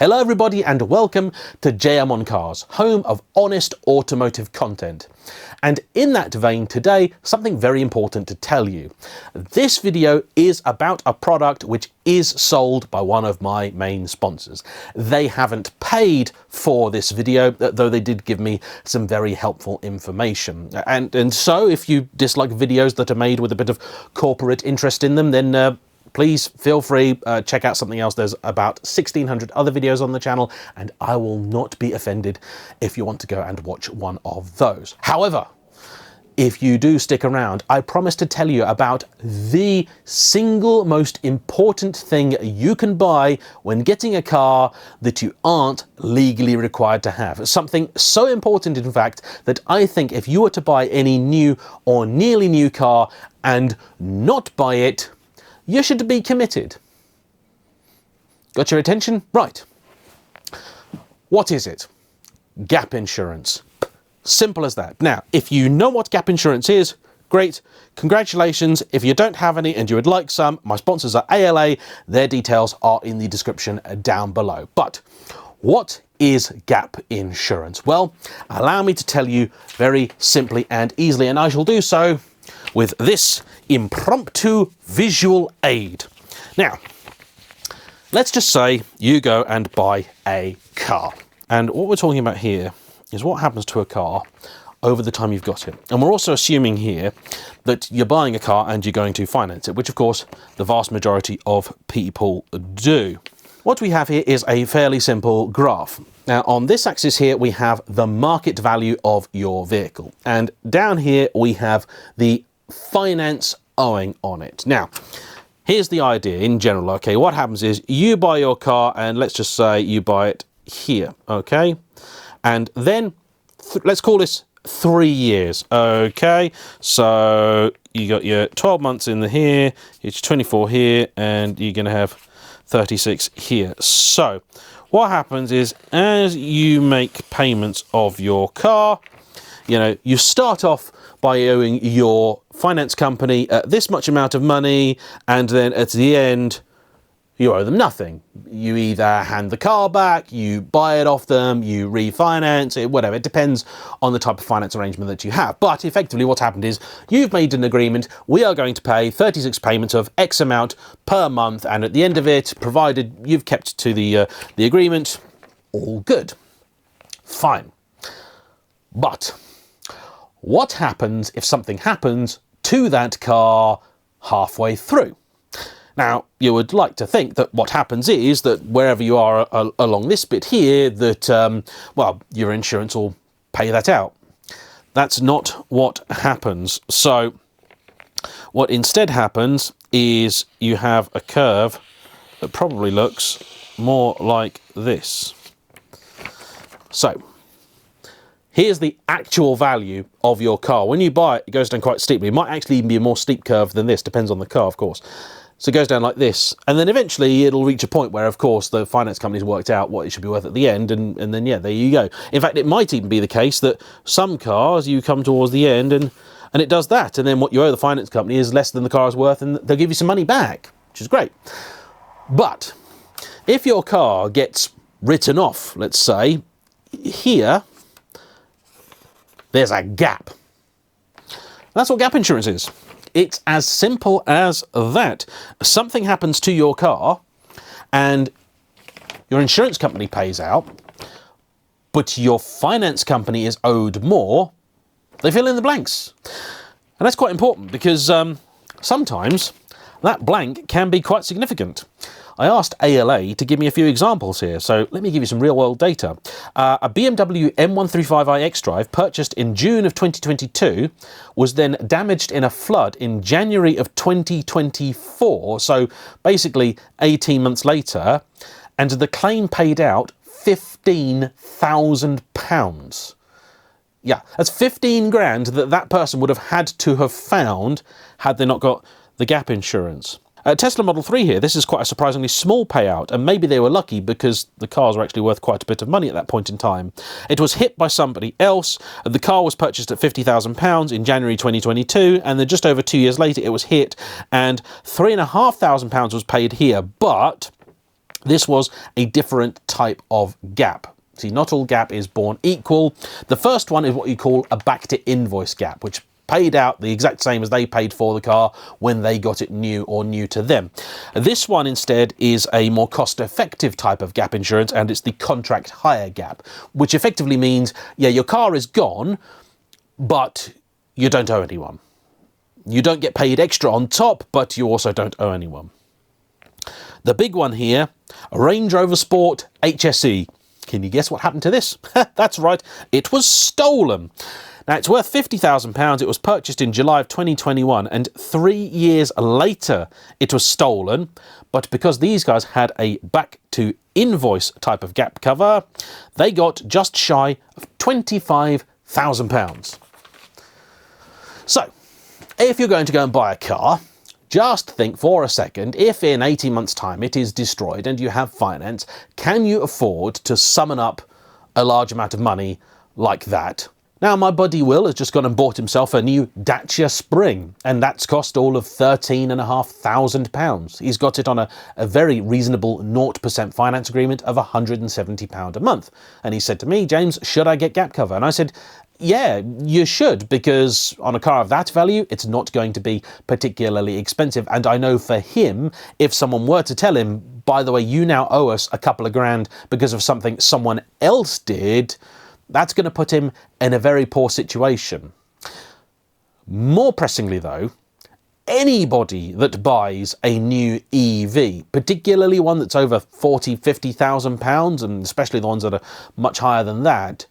Hello everybody and welcome to JayEmm on Cars, home of honest automotive content. And in that vein today, something very important to tell you. This video is about a product which is sold by one of my main sponsors. They haven't paid for this video, though they did give me some very helpful information. And so if you dislike videos that are made with a bit of corporate interest in them, then please feel free, check out something else. There's about 1,600 other videos on the channel, and I will not be offended if you want to go and watch one of those. However, if you do stick around, I promise to tell you about the single most important thing you can buy when getting a car that you aren't legally required to have. Something so important, in fact, that I think if you were to buy any new or nearly new car and not buy it, you should be committed. Got your attention? Right. What is it? Gap insurance. Simple as that. Now, if you know what gap insurance is, great. Congratulations. If you don't have any and you would like some, my sponsors are ALA. Their details are in the description down below. But what is gap insurance? Well, allow me to tell you very simply and easily, and I shall do so with this impromptu visual aid. Now, let's just say you go and buy a car. And what we're talking about here is what happens to a car over the time you've got it. And we're also assuming here that you're buying a car and you're going to finance it, which of course the vast majority of people do. What we have here is a fairly simple graph. Now on this axis here we have the market value of your vehicle, and down here we have the finance owing on it. Now, here's the idea in general. Okay, what happens is you buy your car, and let's just say you buy it here, okay? And then let's call this 3 years, okay? So you got your 12 months in the here, it's 24 here, and you're going to have 36 here. So what happens is as you make payments of your car, you know, you start off by owing your finance company this much amount of money, and then at the end you owe them nothing. You either hand the car back, you buy it off them, you refinance it, whatever. It depends on the type of finance arrangement that you have. But effectively what's happened is you've made an agreement. We are going to pay 36 payments of X amount per month, and at the end of it, provided you've kept to the agreement, all good. Fine. But what happens if something happens to that car halfway through? Now, you would like to think that what happens is that wherever you are along this bit here, that, well, your insurance will pay that out. That's not what happens. So what instead happens is you have a curve that probably looks more like this. So here's the actual value of your car. When you buy it, it goes down quite steeply. It might actually even be a more steep curve than this, depends on the car, of course. So it goes down like this, and then eventually it'll reach a point where, of course, the finance company's worked out what it should be worth at the end, and then, yeah, there you go. In fact, it might even be the case that some cars, you come towards the end, and it does that, and then what you owe the finance company is less than the car is worth, and they'll give you some money back, which is great. But if your car gets written off, let's say, here, there's a gap. That's what gap insurance is. It's as simple as that. Something happens to your car and your insurance company pays out, but your finance company is owed more. They fill in the blanks. And that's quite important because sometimes that blank can be quite significant. I asked ALA to give me a few examples here, so let me give you some real-world data. A BMW M135i xDrive purchased in June of 2022 was then damaged in a flood in January of 2024, so basically 18 months later, and the claim paid out £15,000. Yeah, that's 15 grand that person would have had to have found had they not got the gap insurance. Tesla Model 3 here, this is quite a surprisingly small payout, and maybe they were lucky because the cars were actually worth quite a bit of money at that point in time. It was hit by somebody else. The car was purchased at £50,000 in January 2022, and then just over 2 years later it was hit, and £3,500 was paid here, but This was a different type of gap. See, not all gap is born equal. The first one is what you call a back to invoice gap, which paid out the exact same as they paid for the car when they got it new or new to them. This one instead is a more cost-effective type of gap insurance, and it's the contract hire gap, which effectively means, yeah, your car is gone, but you don't owe anyone. You don't get paid extra on top, but you also don't owe anyone. The big one here, a Range Rover Sport HSE. Can you guess what happened to this? That's right, it was stolen. Now, it's worth £50,000. It was purchased in July of 2021, and 3 years later it was stolen. But because these guys had a back to invoice type of gap cover, they got just shy of £25,000. So, if you're going to go and buy a car, just think for a second, if in 18 months' time it is destroyed and you have finance, can you afford to summon up a large amount of money like that? Now, my buddy Will has just gone and bought himself a new Dacia Spring, and that's cost all of £13,500. He's got it on a very reasonable 0% finance agreement of £170 a month. And he said to me, James, should I get gap cover? And I said, yeah, you should, because on a car of that value, it's not going to be particularly expensive. And I know for him, if someone were to tell him, by the way, you now owe us a couple of grand because of something someone else did, that's going to put him in a very poor situation. More pressingly though, anybody that buys a new EV, particularly one that's over £40,000-50,000, and especially the ones that are much higher than that,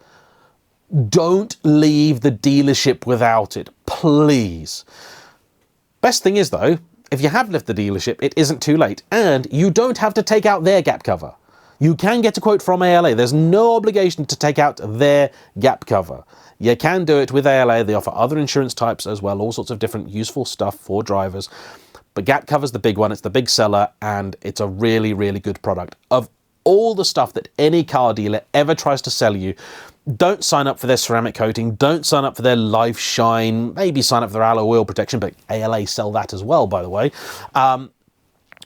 don't leave the dealership without it, please. Best thing is though, if you have left the dealership, it isn't too late, and you don't have to take out their gap cover. You can get a quote from ALA. There's no obligation to take out their gap cover. You can do it with ALA. They offer other insurance types as well, all sorts of different useful stuff for drivers. But gap cover's the big one. It's the big seller, and it's a really, really good product. Of all the stuff that any car dealer ever tries to sell you, don't sign up for their ceramic coating. Don't sign up for their life shine. Maybe sign up for their alloy wheel protection, but ALA sell that as well, by the way.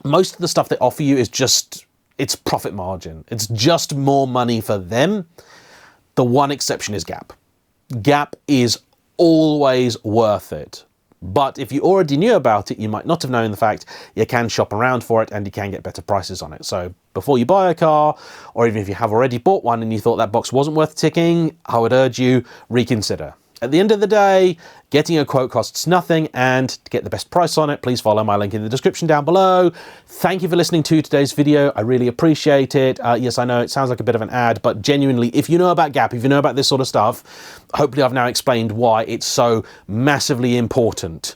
Most of the stuff they offer you is just, it's profit margin. It's just more money for them. The one exception is Gap. Gap is always worth it. But if you already knew about it, you might not have known the fact you can shop around for it and you can get better prices on it. So before you buy a car, or even if you have already bought one and you thought that box wasn't worth ticking, I would urge you reconsider. At the end of the day, getting a quote costs nothing, and to get the best price on it, please follow my link in the description down below. Thank you for listening to today's video. I really appreciate it. Yes, I know it sounds like a bit of an ad, but genuinely, if you know about Gap, if you know about this sort of stuff, hopefully I've now explained why it's so massively important.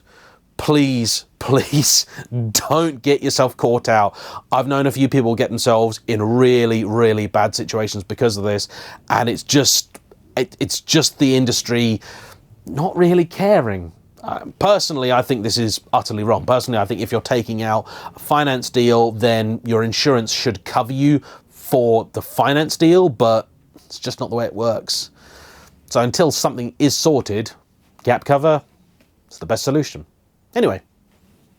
Please, please don't get yourself caught out. I've known a few people get themselves in really, really bad situations because of this, and it's just the industry not really caring. Personally, I think this is utterly wrong. Personally, I think if you're taking out a finance deal, then your insurance should cover you for the finance deal, but it's just not the way it works. So until something is sorted, gap cover is the best solution. Anyway,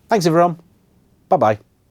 thanks everyone. Bye-bye.